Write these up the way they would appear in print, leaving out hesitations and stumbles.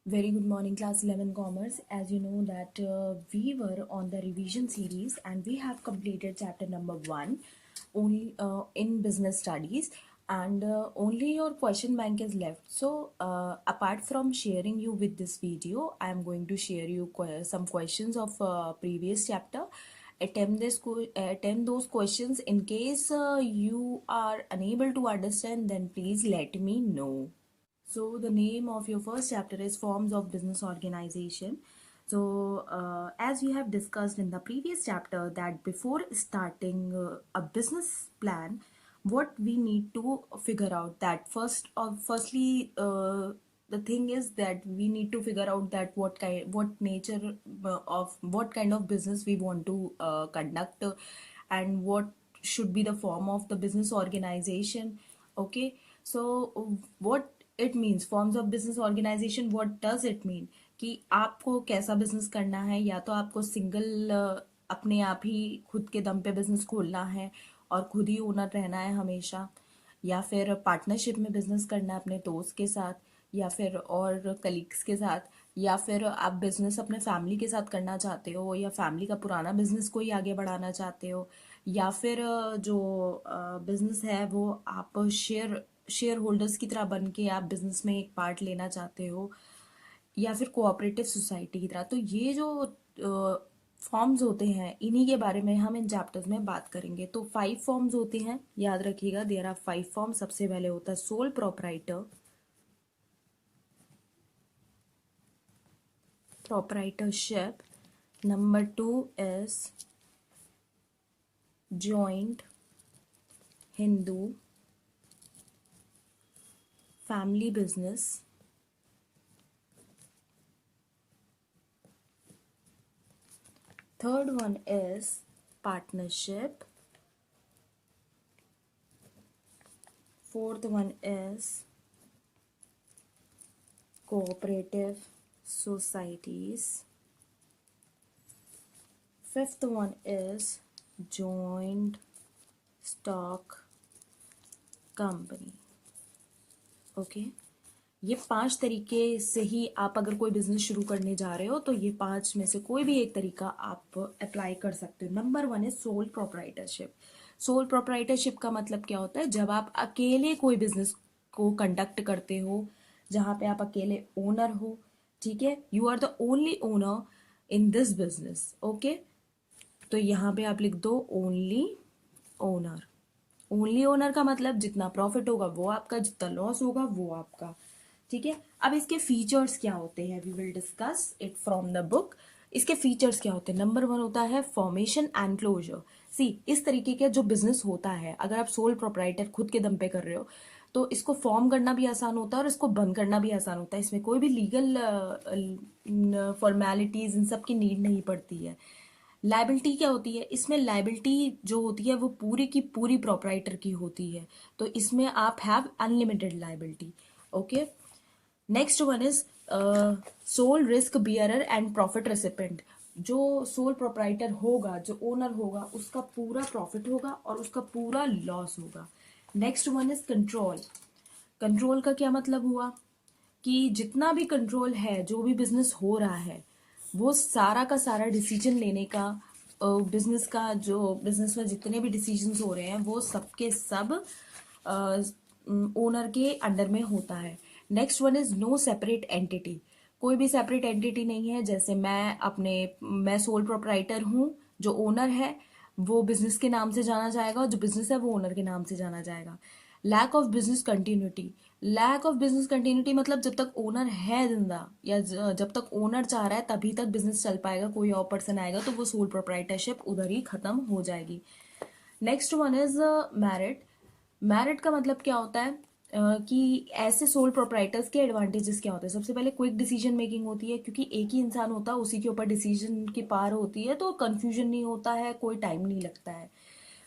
Very good morning, class 11 commerce. As you know that we were on the revision series and we have completed chapter number 1 only in business studies, and only your question bank is left. So apart from sharing you with this video, I am going to share you some questions of previous chapter. Attempt those questions. In case you are unable to understand, then please let me know. So the name of your first chapter is Forms of Business Organization. So as we have discussed in the previous chapter that before starting a business plan, what we need to figure out that firstly the thing is that we need to figure out that what nature of what kind of business we want to conduct, and what should be the form of the business organization. Okay, so what it means, forms of business organization, what does it mean कि आपको कैसा business करना है, या तो आपको single अपने आप ही खुद के दम पे बिजनेस खोलना है और खुद ही ओनर रहना है हमेशा, या फिर पार्टनरशिप में बिजनेस करना है अपने दोस्त के साथ या फिर और कलीग्स के साथ, या फिर आप बिजनेस अपने फैमिली के साथ करना चाहते हो या फैमिली का पुराना बिजनेस को ही आगे बढ़ाना चाहते हो, या फिर जो बिजनेस है वो आप शेयर होल्डर्स की तरह बन के आप बिजनेस में एक पार्ट लेना चाहते हो, या फिर कोऑपरेटिव सोसाइटी की तरह। तो ये जो फॉर्म्स होते हैं इन्हीं के बारे में हम इन चैप्टर्स में बात करेंगे। तो 5 फॉर्म्स होते हैं, याद रखिएगा, देयर आर 5 फॉर्म्स। सबसे पहले होता है sole proprietorship. Number 2 is joint Hindu family business. Third one is partnership. Fourth one is cooperative societies. Fifth one is joint stock company. Okay, ये 5 तरीके से ही आप अगर कोई बिजनेस शुरू करने जा रहे हो तो ये 5 में से कोई भी एक तरीका आप अप्लाई कर सकते हो। नंबर 1 है सोल प्रोप्राइटरशिप। सोल प्रोप्राइटरशिप का मतलब क्या होता है? जब आप अकेले कोई बिजनेस को कंडक्ट करते हो, जहाँ पे आप अकेले ओनर हो, ठीक है, you are the only owner in this business. Okay, तो यहाँ पे आप लिख दो ओनली ओनर। ओनली ओनर का मतलब जितना प्रॉफिट होगा वो आपका, जितना लॉस होगा वो आपका। ठीक है, अब इसके फीचर्स क्या होते हैं, we will discuss it from the book. इसके फीचर्स क्या होते हैं? नंबर 1 होता है फॉर्मेशन एंड क्लोजर। सी, इस तरीके का जो बिजनेस होता है, अगर आप सोल प्रोप्राइटर खुद के दम पे कर रहे हो तो इसको फॉर्म करना भी आसान होता है और इसको बंद करना भी आसान होता है। इसमें कोई भी लीगल फॉर्मेलिटीज इन सब की नीड नहीं पड़ती है। लाइबिलिटी क्या होती है? इसमें लाइबिलिटी जो होती है वो पूरी की पूरी प्रोप्राइटर की होती है, तो इसमें आप have unlimited liability. Okay, next one is sole risk bearer and profit recipient. जो सोल प्रोप्राइटर होगा, जो ओनर होगा, उसका पूरा प्रॉफिट होगा और उसका पूरा लॉस होगा। Next one is control. Control का क्या मतलब हुआ कि जितना भी कंट्रोल है, जो भी बिजनेस हो रहा है, वो सारा का सारा डिसीजन लेने का, बिजनेस का, जो बिजनेस में जितने भी डिसीजंस हो रहे हैं वो सबके सब ओनर के अंडर में होता है। Next one is no separate entity. कोई भी सेपरेट एंटिटी नहीं है। जैसे मैं सोल प्रोप्राइटर हूँ, जो ओनर है वो बिजनेस के नाम से जाना जाएगा और जो बिजनेस है वो ओनर के नाम से जाना जाएगा। Lack of business continuity. Lack of business continuity मतलब जब तक ओनर है जिंदा, या जब तक ओनर चाह रहा है तभी तक बिजनेस चल पाएगा। कोई और पर्सन आएगा तो वो सोल प्रोप्राइटरशिप उधर ही खत्म हो जाएगी। Next one is merit. Merit का मतलब क्या होता है कि ऐसे सोल प्रोप्राइटर्स के एडवांटेजेस क्या होते हैं? सबसे पहले क्विक डिसीजन मेकिंग होती है, क्योंकि एक ही इंसान होता है, उसी के ऊपर डिसीजन की पार होती है, तो कंफ्यूजन नहीं होता है, कोई टाइम नहीं लगता है।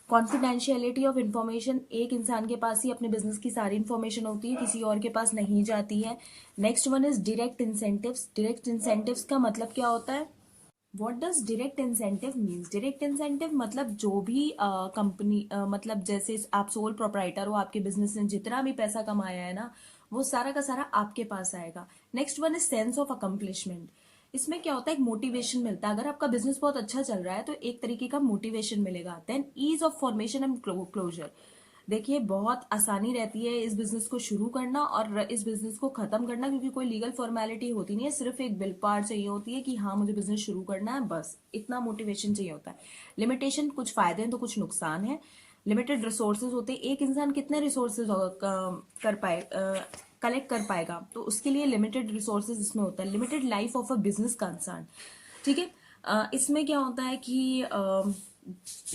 Confidentiality of information. एक इंसान के पास ही अपने बिजनेस की सारी इंफॉर्मेशन होती है, किसी और के पास नहीं जाती है। Next one is direct incentives. Direct incentives का मतलब क्या होता है? What does direct incentive means? Direct incentive मतलब जो भी कंपनी मतलब जैसे आप सोल प्रोप्राइटर हो, आपके बिजनेस ने जितना भी पैसा कमाया है ना, वो सारा का सारा आपके पास आएगा। Next one is sense of accomplishment. इसमें क्या होता है, एक मोटिवेशन मिलता है। अगर आपका बिजनेस बहुत अच्छा चल रहा है तो एक तरीके का मोटिवेशन मिलेगा। Then ease of formation and closure. देखिए, बहुत आसानी रहती है इस बिजनेस को शुरू करना और इस बिजनेस को खत्म करना, क्योंकि कोई लीगल फॉर्मेलिटी होती नहीं है, सिर्फ एक बिल पार चाहिए होती है कि हाँ मुझे बिजनेस शुरू करना है, बस इतना मोटिवेशन चाहिए होता है। लिमिटेशन, कुछ फायदे हैं तो कुछ नुकसान है। लिमिटेड रिसोर्सेज होते हैं, एक इंसान कितने रिसोर्सेज कर पाए कलेक्ट कर पाएगा, तो उसके लिए लिमिटेड रिसोर्सेज इसमें होता है। Limited life of a business concern, ठीक है। इसमें क्या होता है कि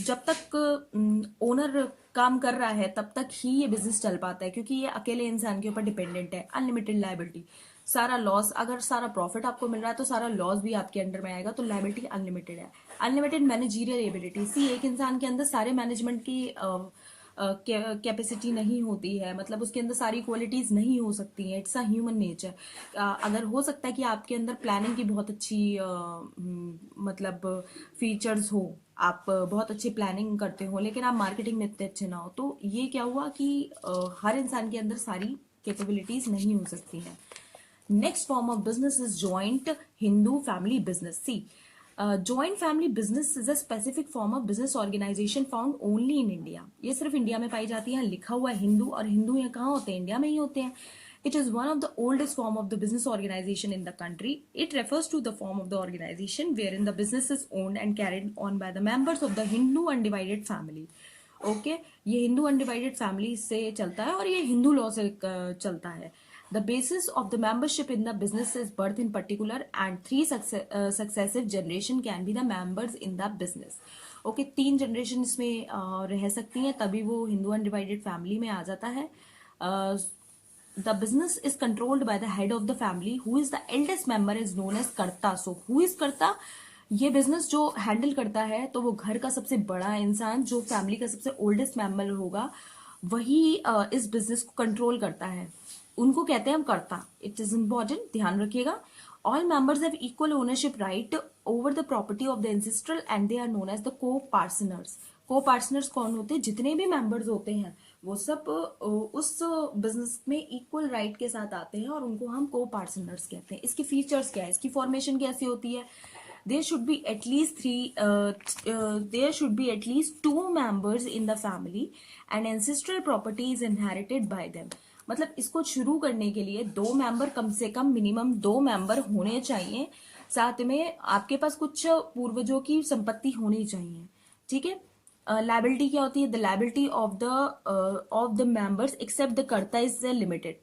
जब तक ओनर काम कर रहा है तब तक ही ये बिजनेस चल पाता है, क्योंकि ये अकेले इंसान के ऊपर डिपेंडेंट है। अनलिमिटेड लायबिलिटी, सारा लॉस, अगर सारा प्रॉफिट आपको मिल रहा है तो सारा लॉस भी आपके अंडर में आएगा, तो लायबिलिटी अनलिमिटेड है। अनलिमिटेड मैनेजरियल एबिलिटी, सी एक इंसान के अंदर सारे मैनेजमेंट की कैपेसिटी नहीं होती है, मतलब उसके अंदर सारी क्वालिटीज नहीं हो सकती हैं। It's a human nature. अगर हो सकता है कि आपके अंदर प्लानिंग की बहुत अच्छी मतलब फीचर्स हो, आप बहुत अच्छी प्लानिंग करते हो, लेकिन आप मार्केटिंग में इतने अच्छे ना हो, तो ये क्या हुआ कि हर इंसान के अंदर सारी कैपेबिलिटीज नहीं हो सकती हैं। Next form of business is joint Hindu family business. See, joint family business is a specific form of business organization found only in India. ये सिर्फ इंडिया में पाई जाती है। लिखा हुआ है हिंदू, और हिंदू यहाँ कहाँ होते हैं, इंडिया में ही होते हैं। It is one of the oldest form of the business organization in the country. It refers to the form of the organization wherein the business is owned and carried on by the members of the Hindu undivided family. Okay, ये Hindu undivided family से चलता है और ये Hindu law से चलता है। The basis of the membership in the business is birth in particular and 3 successive generation can be the members in the business. Okay, 3 generation इसमें रह सकती हैं, तभी वो हिंदू अनडिवाइडेड फैमिली में आ जाता है। The business is controlled by the head of the family, who is the eldest member is known as कर्ता. So who is कर्ता? ये बिजनेस जो हैंडल करता है तो वो घर का सबसे बड़ा इंसान, जो फैमिली का सबसे ओल्डेस्ट मेंबर होगा, वही इस बिजनेस को कंट्रोल करता है। उनको कहते हैं हम कर्ता। इट इज इंपॉर्टेंट, ध्यान रखिएगा। All members have equal ownership right over the property of the ancestral and they are known as the co partners. Co partners कौन होते हैं? जितने भी मेंबर्स होते हैं वो सब उस बिजनेस में इक्वल राइट के साथ आते हैं और उनको हम को पार्टनर्स कहते हैं। इसके फीचर्स क्या है, इसकी फॉर्मेशन कैसी होती है? there should be at least there should be at least 2 members in the family and ancestral property is inherited by them। मतलब इसको शुरू करने के लिए 2 मेंबर, कम से कम मिनिमम 2 मेंबर होने चाहिए, साथ में आपके पास कुछ पूर्वजों की संपत्ति होनी चाहिए, ठीक है। लायबिलिटी क्या होती है? The liability of the members except the karta is limited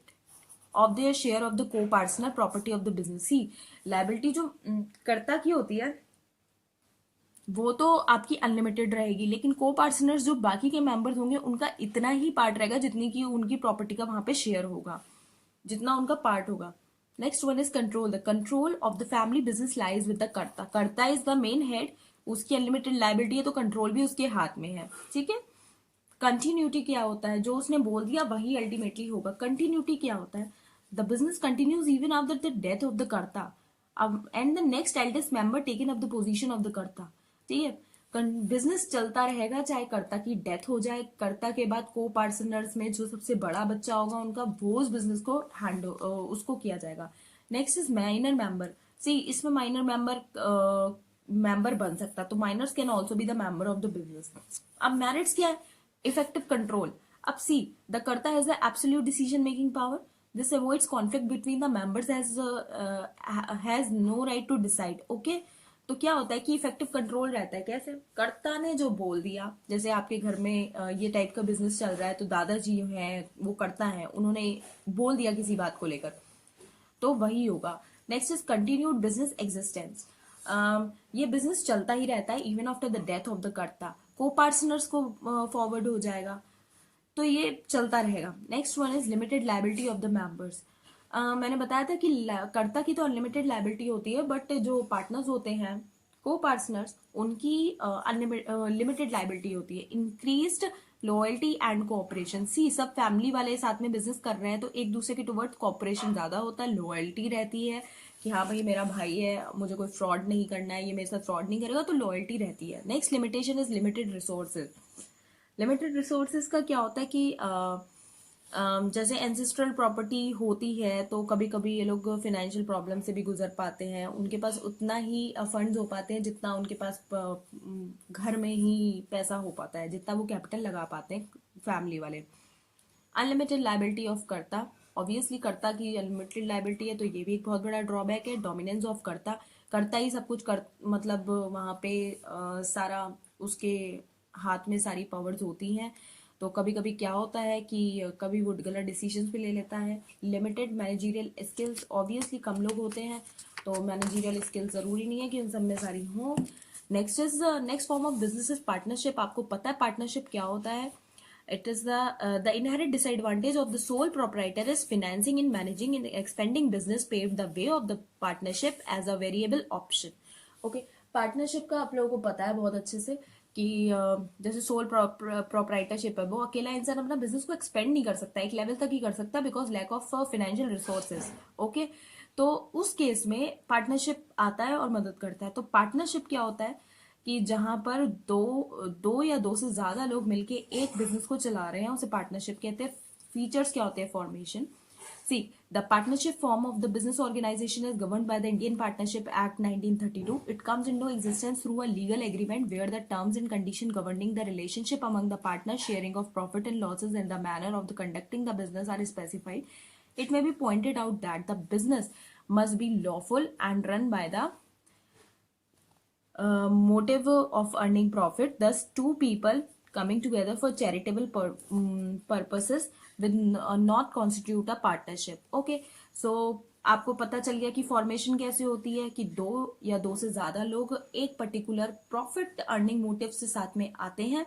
of their share of the co partner property of the business. ही लायबिलिटी जो कर्ता की होती है वो तो आपकी अनलिमिटेड रहेगी, लेकिन को पार्टनर्स जो बाकी के मेंबर्स होंगे उनका इतना ही पार्ट रहेगा जितनी की उनकी प्रॉपर्टी का वहां पे शेयर होगा, जितना उनका पार्ट होगा। Next one is control. The control of the family business lies with the कर्ता। कर्ता इज द मेन हेड, उसकी अनलिमिटेड लायबिलिटी है तो कंट्रोल भी उसके हाथ में है, ठीक है। कंटिन्यूटी क्या होता है? जो उसने बोल दिया वही अल्टीमेटली होगा। कंटिन्यूटी क्या होता है? The business continues even after the death of the karta and the next eldest member taken up the position of the karta, ठीक है। बिजनेस चलता रहेगा चाहे कर्ता की डेथ हो जाए। कर्ता के बाद को पार्टनर्स में जो सबसे बड़ा बच्चा होगा उनका, वो उस बिजनेस को हैंडल उसको किया जाएगा। Next is minor member. See, इसमें माइनर मेंबर बन सकता, तो minors can also be the member of the business. अब मेरिट्स क्या है? Effective control. अब see, the karta has the absolute decision making power. This avoids conflict between the members as has no right to decide। Okay, तो क्या होता है कि effective control रहता है। कैसे? कर्ता ने जो बोल दिया, जैसे आपके घर में ये टाइप का बिजनेस चल रहा है तो दादाजी हैं वो कर्ता हैं, उन्होंने बोल दिया किसी बात को लेकर, तो वही होगा। Next is continued business existence. ये बिजनेस चलता ही रहता है even after the death of the कर्ता। को पार्टनर्स को फॉरवर्ड हो जाएगा, तो ये चलता रहेगा। Next one is limited liability of the members. मैंने बताया था कि कर्ता की तो अनलिमिटेड लायबिलिटी होती है, बट जो पार्टनर्स होते हैं को पार्टनर्स, उनकी लिमिटेड लायबिलिटी होती है। Increased loyalty and cooperation. See, सब फैमिली वाले साथ में बिजनेस कर रहे हैं तो एक दूसरे के टुवर्ड्स कोऑपरेशन ज्यादा होता है, लॉयल्टी रहती है कि हाँ भाई मेरा भाई है, मुझे कोई फ्रॉड नहीं करना है, ये मेरे साथ फ्रॉड नहीं करेगा, तो लॉयल्टी रहती है। Next limitation is limited resources. Limited resources का क्या होता है कि जैसे एंसेस्ट्रल प्रॉपर्टी होती है तो कभी कभी ये लोग फिनेंशियल प्रॉब्लम से भी गुजर पाते हैं, उनके पास उतना ही फंड्स हो पाते हैं जितना उनके पास घर में ही पैसा हो पाता है, जितना वो कैपिटल लगा पाते हैं फैमिली वाले। अनलिमिटेड लाइबिलिटी ऑफ कर्ता, ऑब्वियसली कर्ता की अनलिमिटेड लाइबिलिटी है तो ये भी एक बहुत बड़ा ड्रॉबैक है। डोमिनेंस ऑफ कर्ता, कर्ता ही सब कुछ कर, मतलब वहाँ पे सारा उसके हाथ में सारी पावर्स होती हैं। तो कभी कभी क्या होता है कि कभी वो गलत डिसीजंस भी ले लेता है। लिमिटेड मैनेजरियल स्किल्स, ऑब्वियसली कम लोग होते हैं तो मैनेजरियल स्किल्स जरूरी नहीं है कि उन सब में सारी हो। Next form of business is partnership. आपको पता है पार्टनरशिप क्या होता है? It is the inherent disadvantage of the sole proprietor is financing and managing and expanding business paved the way of the partnership as a variable option. Okay, partnership का आप लोगों को पता है बहुत अच्छे से कि जैसे सोल प्रोप्राइटरशिप है, वो अकेला इंसान अपना बिजनेस को एक्सपेंड नहीं कर सकता, एक लेवल तक ही कर सकता because lack of financial resources. Okay, तो उस केस में पार्टनरशिप आता है और मदद करता है। तो पार्टनरशिप क्या होता है कि जहां पर दो या दो से ज्यादा लोग मिलके एक बिजनेस को चला रहे हैं, उसे पार्टनरशिप कहते हैं। फीचर्स क्या होते हैं formation? See, the partnership form of the business organization is governed by the Indian partnership act 1932. It comes into existence through a legal agreement where the terms and condition governing the relationship among the partners, sharing of profit and losses and the manner of the conducting the business are specified. It may be pointed out that the business must be lawful and run by the motive of earning profit. Thus, two people coming together for charitable purposes will not constitute a partnership. Okay, so आपको पता चल गया कि formation कैसे होती है कि दो या दो से ज्यादा लोग एक पर्टिकुलर प्रॉफिट अर्निंग मोटिव से साथ में आते हैं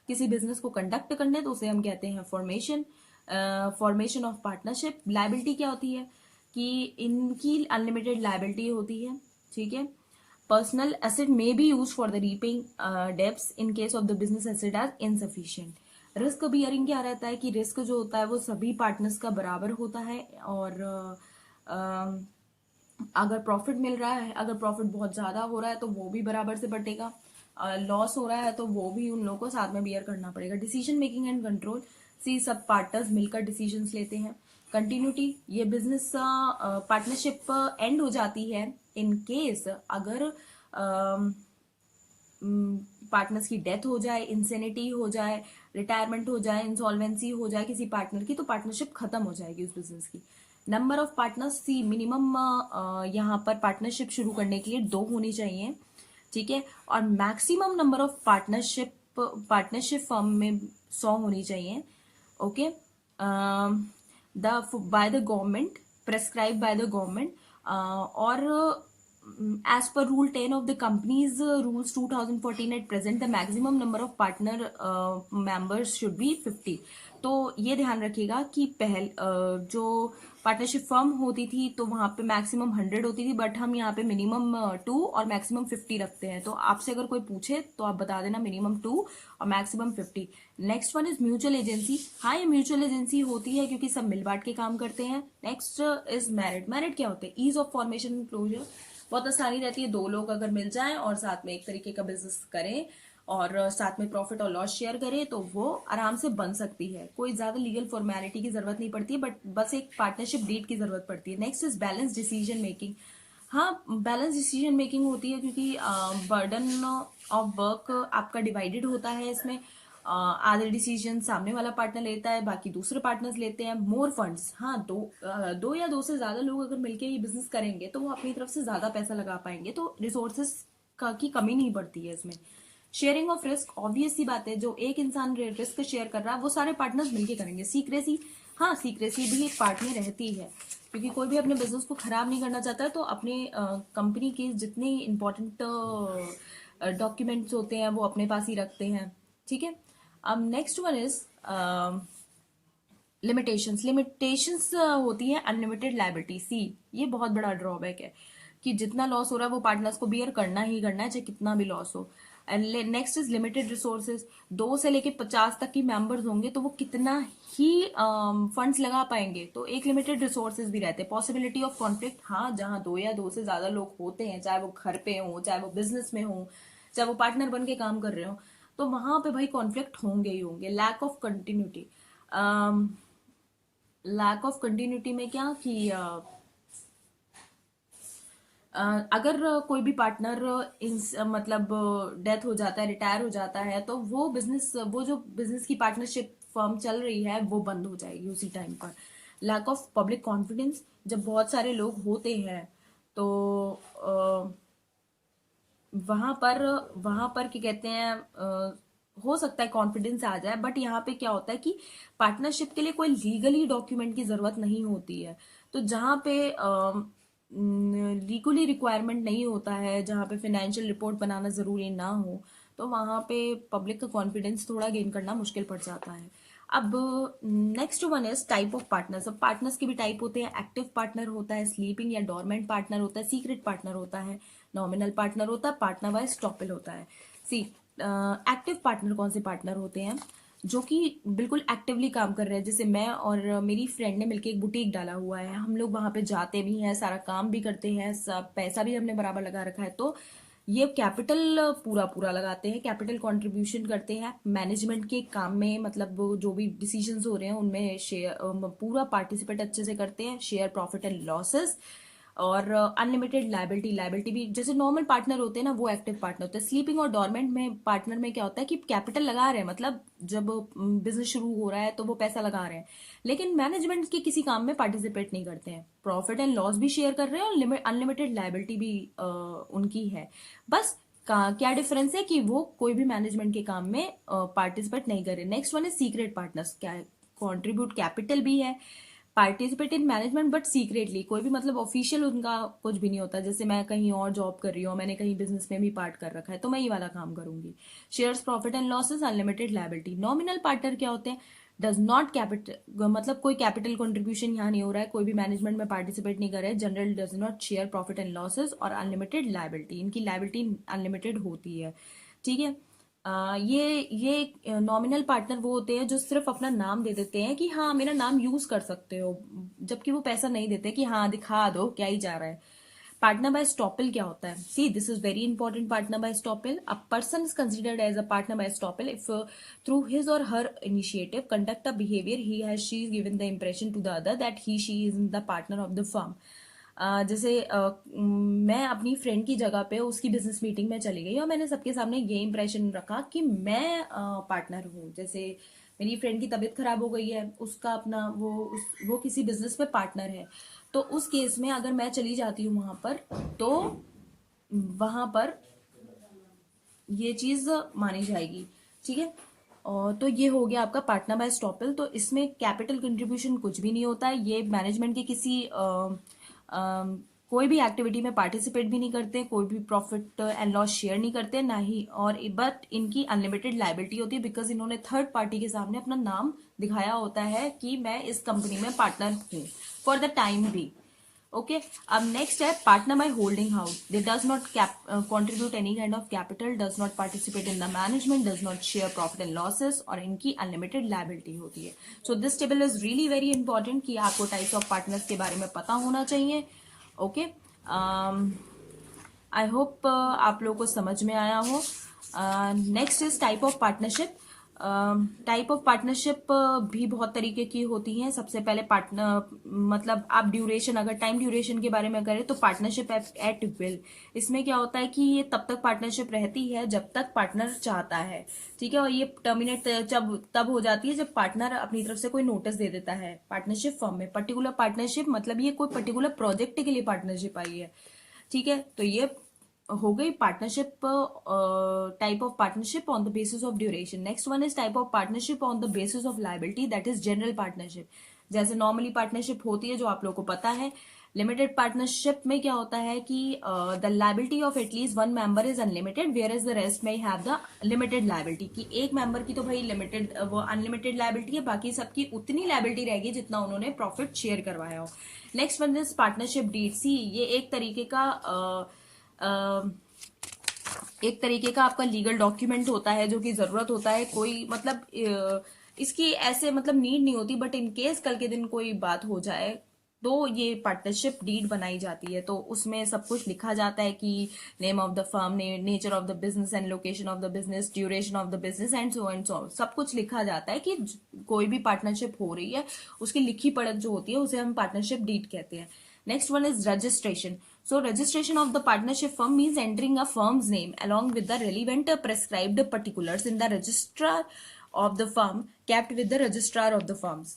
किसी बिजनेस को कंडक्ट करने, तो उसे हम कहते हैं formation. Formation of partnership. Liability क्या होती है कि इनकी अनलिमिटेड लाइबिलिटी होती है, ठीक है। Personal asset may be used for the repaying debts in case of the business asset as insufficient. Risk bearing क्या रहता है कि रिस्क जो होता है वो सभी पार्टनर्स का बराबर होता है, और अगर प्रॉफिट मिल रहा है, अगर प्रॉफिट बहुत ज्यादा हो रहा है तो वो भी बराबर से बटेगा, लॉस हो रहा है तो वो भी उन लोगों को साथ में बियर करना पड़ेगा। Decision making and control. See, सब पार्टनर्स मिलकर डिसीजंस लेते हैं। कंटिन्यूटी, ये बिजनेस पार्टनरशिप एंड हो जाती है इन केस अगर पार्टनर्स की डेथ हो जाए, इंसेनिटी हो जाए, रिटायरमेंट हो जाए, इंसॉल्वेंसी हो जाए किसी पार्टनर की, तो पार्टनरशिप खत्म हो जाएगी उस बिजनेस की। Number of partners, see, minimum यहाँ पर पार्टनरशिप शुरू करने के लिए 2 होनी चाहिए, ठीक है। और maximum number of partnership firm में 100 होनी चाहिए। Okay, by the government, prescribe by the government, और as per rule 10 of the company's rules 2014 at present, the maximum number of partner members should be 50. तो ये ध्यान रखिएगा कि जो पार्टनरशिप फर्म होती थी तो वहां पे मैक्सिमम 100 होती थी, बट हम यहाँ पे मिनिमम 2 और मैक्सिमम 50 रखते हैं। तो आपसे अगर कोई पूछे तो आप बता देना मिनिमम 2 और maximum 50। Next one is mutual agency. हाँ, ये म्यूचुअल एजेंसी होती है क्योंकि सब मिल बांट के काम करते हैं। Next is married. मैरिड क्या होते हैं? Ease of formation and closure. बहुत आसानी रहती है, 2 लोग अगर मिल जाएं और साथ में एक तरीके का बिजनेस करें और साथ में प्रॉफिट और लॉस शेयर करें तो वो आराम से बन सकती है। कोई ज्यादा लीगल फॉर्मेलिटी की जरूरत नहीं पड़ती है, बट बस एक पार्टनरशिप डीड की जरूरत पड़ती है। Next is balance decision making. हाँ, बैलेंस डिसीजन मेकिंग होती है क्योंकि बर्डन ऑफ वर्क आपका डिवाइडेड होता है इसमें। आधे डिसीजन सामने वाला पार्टनर लेता है, बाकी दूसरे पार्टनर्स लेते हैं। मोर फंड्स, हाँ, दो या दो से ज्यादा लोग अगर मिलके ये बिजनेस करेंगे तो वो अपनी तरफ से ज्यादा पैसा लगा पाएंगे, तो रिसोर्सेस की कमी नहीं पड़ती है इसमें। शेयरिंग ऑफ रिस्क, ऑब्वियस सी बात है, जो एक इंसान रिस्क शेयर कर रहा है वो सारे पार्टनर्स मिलके करेंगे। सीक्रेसी, हाँ, सीक्रेसी भी एक पार्ट में रहती है क्योंकि कोई भी अपने बिजनेस को खराब नहीं करना चाहता है, तो अपने कंपनी के जितने इंपॉर्टेंट डॉक्यूमेंट्स होते हैं वो अपने पास ही रखते हैं, ठीक है। अब next one is limitations. Limitations होती है अनलिमिटेड लाइबिलिटी। सी, ये बहुत बड़ा ड्रॉबैक है कि जितना लॉस हो रहा है वो पार्टनर्स को बियर करना ही करना है, चाहे कितना भी लॉस हो। And next is limited resources. 2 से लेके 50 तक की मेंबर्स होंगे तो वो कितना ही फंड्स लगा पाएंगे, तो एक लिमिटेड रिसोर्सेज भी रहते हैं। पॉसिबिलिटी ऑफ कॉन्फ्लिक्ट, हाँ, जहां 2 या 2 से ज्यादा लोग होते हैं, चाहे वो घर पे हो, चाहे वो बिजनेस में हो, चाहे वो पार्टनर बन के काम कर रहे हो, तो वहां पे भाई कॉन्फ्लिक्ट होंगे ही होंगे। Lack of continuity, lack of continuity में क्या कि अगर कोई भी पार्टनर मतलब डेथ हो जाता है, रिटायर हो जाता है, तो वो जो बिजनेस की पार्टनरशिप फर्म चल रही है वो बंद हो जाएगी उसी टाइम पर। लैक ऑफ पब्लिक कॉन्फिडेंस, जब बहुत सारे लोग होते हैं तो वहां पर क्या कहते हैं, हो सकता है कॉन्फिडेंस आ जाए, बट यहाँ पे क्या होता है कि पार्टनरशिप के लिए कोई लीगली डॉक्यूमेंट की जरूरत नहीं होती है। तो जहाँ पे लीगली रिक्वायरमेंट नहीं होता है, जहाँ पे फाइनेंशियल रिपोर्ट बनाना जरूरी ना हो, तो वहां पे पब्लिक का कॉन्फिडेंस थोड़ा गेन करना मुश्किल पड़ जाता है। अब next one is type of partners. अब पार्टनर्स के भी टाइप होते हैं। एक्टिव पार्टनर होता है, स्लीपिंग या डोरमेंट पार्टनर होता है, सीक्रेट पार्टनर होता है, नॉमिनल पार्टनर होता है, पार्टनर वाइज स्टॉपल होता है। सी एक्टिव पार्टनर कौन से पार्टनर होते हैं? जो कि बिल्कुल एक्टिवली काम कर रहे हैं। जैसे मैं और मेरी फ्रेंड ने मिलके एक बुटीक डाला हुआ है, हम लोग वहां पे जाते भी हैं, सारा काम भी करते हैं, सब पैसा भी हमने बराबर लगा रखा है, तो ये कैपिटल पूरा पूरा लगाते हैं, कैपिटल कंट्रीब्यूशन करते हैं मैनेजमेंट के काम में। मतलब वो जो भी डिसीजंस हो रहे हैं उनमें शेयर पूरा पार्टिसिपेट अच्छे से करते हैं। शेयर प्रॉफिट एंड लॉसेस, और अनलिमिटेड लाइबिलिटी। लाइबिलिटी भी जैसे नॉर्मल पार्टनर होते हैं ना, वो एक्टिव पार्टनर होते हैं। स्लीपिंग और डॉर्मेंट में पार्टनर में क्या होता है कि कैपिटल लगा रहे हैं, मतलब जब बिजनेस शुरू हो रहा है तो वो पैसा लगा रहे हैं, लेकिन मैनेजमेंट के किसी काम में पार्टिसिपेट नहीं करते हैं। प्रॉफिट एंड लॉस भी शेयर कर रहे हैं और अनलिमिटेड लाइबिलिटी भी उनकी है। बस क्या डिफरेंस है कि वो कोई भी मैनेजमेंट के काम में पार्टिसिपेट नहीं कर रहे। नेक्स्ट वन है सीक्रेट पार्टनर्स। क्या कंट्रीब्यूट कैपिटल भी है, participate in management but secretly, कोई भी मतलब ऑफिशियल उनका कुछ भी नहीं होता। जैसे मैं कहीं और जॉब कर रही हूँ, मैंने कहीं बिजनेस में भी पार्ट कर रखा है, तो मैं ये वाला काम करूंगी। Shares profit and losses, unlimited liability. Nominal partner क्या होते हैं? डज नॉट कैपिटल, मतलब कोई कैपिटल कंट्रीब्यूशन यहाँ नहीं हो रहा है, कोई भी मैनेजमेंट में पार्टिसिपेट नहीं कर रहे हैं। General does not share profit and losses और अनलिमिटेड लाइबिलिटी, इनकी लाइबिलिटी अनलिमिटेड होती है। ठीक है। ये नॉमिनल पार्टनर वो होते हैं जो सिर्फ अपना नाम दे देते हैं कि हाँ मेरा नाम यूज कर सकते हो, जबकि वो पैसा नहीं देते कि हाँ दिखा दो क्या ही जा रहा है। पार्टनर बाय स्टॉपल क्या होता है? See this is very important. Partner by estoppel, a person is considered as a partner by estoppel if through his or her initiative conduct a behaviour he has she is given the impression to the other that he she is the partner of the firm. जैसे मैं अपनी friend की जगह पे उसकी business meeting में चली गई और मैंने सबके सामने ये इंप्रेशन रखा कि मैं पार्टनर हूँ। जैसे मेरी फ्रेंड की तबीयत खराब हो गई है, उसका अपना वो किसी बिजनेस में पार्टनर है, तो उस केस में अगर मैं चली जाती हूँ वहां पर, तो वहां पर ये चीज मानी जाएगी। ठीक है। और तो ये हो गया आपका पार्टनर बाय स्टॉपल। तो इसमें कैपिटल कंट्रीब्यूशन कुछ भी नहीं होता है, ये मैनेजमेंट के किसी कोई भी एक्टिविटी में पार्टिसिपेट भी नहीं करते, कोई भी प्रॉफिट एंड लॉस शेयर नहीं करते, ना ही और बट इनकी अनलिमिटेड लाइबिलिटी होती है, बिकॉज इन्होंने थर्ड पार्टी के सामने अपना नाम दिखाया होता है कि मैं इस कंपनी में पार्टनर हूँ फॉर द टाइम भी। ओके। अब नेक्स्ट है partner by holding house. They does not contribute any kind of capital, does not participate in the management, does not share profit and losses, और इनकी unlimited liability होती है। So this table is really very important कि आपको types of partners के बारे में पता होना चाहिए। ओके। आई होप आप लोगों को समझ में आया हो। Next is type of partnership. Type of partnership भी बहुत तरीके की होती हैं। सबसे पहले पार्टनर मतलब आप ड्यूरेशन, अगर टाइम ड्यूरेशन के बारे में करें तो पार्टनरशिप एट विल। इसमें क्या होता है कि ये तब तक पार्टनरशिप रहती है जब तक पार्टनर चाहता है। ठीक है। और ये टर्मिनेट जब तब हो जाती है जब पार्टनर अपनी तरफ से कोई नोटिस दे देता है पार्टनरशिप फर्म में। पर्टिकुलर पार्टनरशिप मतलब ये कोई पर्टिकुलर प्रोजेक्ट के लिए पार्टनरशिप आई है। ठीक है। तो ये हो गई partnership, type of partnership on the basis of duration. Next one is type of partnership on the basis of liability, that is general partnership. जैसे नॉर्मली पार्टनरशिप होती है जो आप लोगों को पता है। लिमिटेड पार्टनरशिप में क्या होता है कि the liability of at least one member is unlimited, where is the rest may have the limited liability, कि एक मेंबर की तो भाई लिमिटेड वो अनलिमिटेड लाइबिलिटी है, बाकी सबकी उतनी लाइबिलिटी रहेगी जितना उन्होंने प्रॉफिट शेयर करवाया हो। Next one is partnership deed. See ये एक तरीके का आपका लीगल डॉक्यूमेंट होता है जो कि जरूरत होता है। कोई मतलब इसकी ऐसे मतलब नीड नहीं होती, बट इन केस कल के दिन कोई बात हो जाए तो ये पार्टनरशिप डीड बनाई जाती है, तो उसमें सब कुछ लिखा जाता है कि name of the firm, nature of the business and location of the business, duration of the business and so सब कुछ लिखा जाता है कि कोई भी पार्टनरशिप हो रही है उसकी लिखी पढ़त जो होती है उसे हम पार्टनरशिप डीड कहते हैं। Next one is registration. So registration of the partnership firm means entering a firm's name along with the relevant prescribed particulars in the registrar of the firm kept with the registrar of the firms।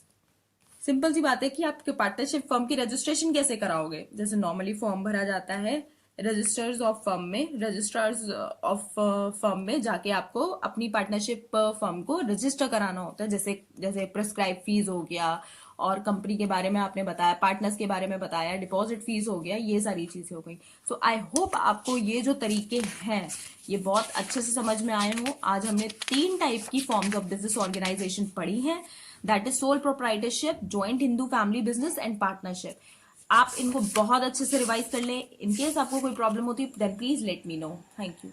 Simple सी बात है कि आपके partnership firm की registration कैसे कराओगे। जैसे normally form भरा जाता है रजिस्टर्स ऑफ फर्म में, रजिस्ट्रार्स ऑफ फर्म में जाके आपको अपनी पार्टनरशिप फर्म को रजिस्टर कराना होता है। जैसे जैसे प्रेस्क्राइब फीस हो गया, और कंपनी के बारे में आपने बताया, पार्टनर्स के बारे में बताया, डिपॉजिट फीस हो गया, ये सारी चीजें हो गई। सो आई होप आपको ये जो तरीके हैं ये बहुत अच्छे से समझ में आए हों। आज हमने 3 टाइप की फॉर्म्स ऑफ बिजनेस ऑर्गेनाइजेशन पढ़ी हैं, that is sole proprietorship, joint Hindu family business and partnership. आप इनको बहुत अच्छे से रिवाइज कर लें। इनकेस आपको कोई प्रॉब्लम होती है then please let me know. Thank you.